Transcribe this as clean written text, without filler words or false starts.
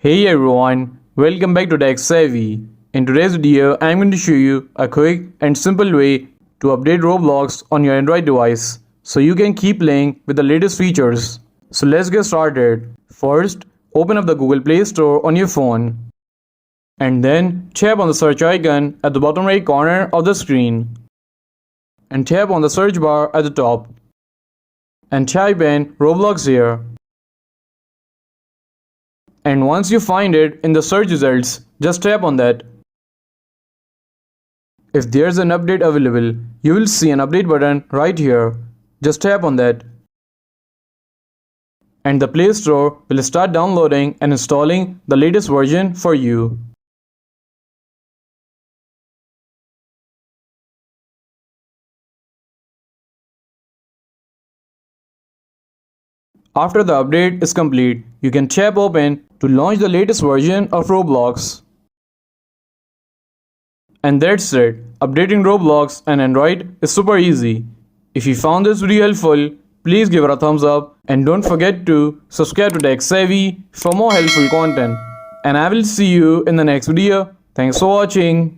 Hey everyone, welcome back to Tech Savvy. In today's video, I'm going to show you a quick and simple way to update Roblox on your Android device so you can keep playing with the latest features. So let's get started. First, open up the Google Play Store on your phone and then tap on the search icon at the bottom right corner of the screen and tap on the search bar at the top and type in Roblox here. And once you find it in the search results, just tap on that. If there's an update available, you will see an update button right here. Just tap on that. And the Play Store will start downloading and installing the latest version for you. After the update is complete, you can tap open to launch the latest version of Roblox. And that's it. Updating Roblox and Android is super easy. If you found this video helpful, please give it a thumbs up and don't forget to subscribe to Tech Savvy for more helpful content. And I will see you in the next video. Thanks for watching.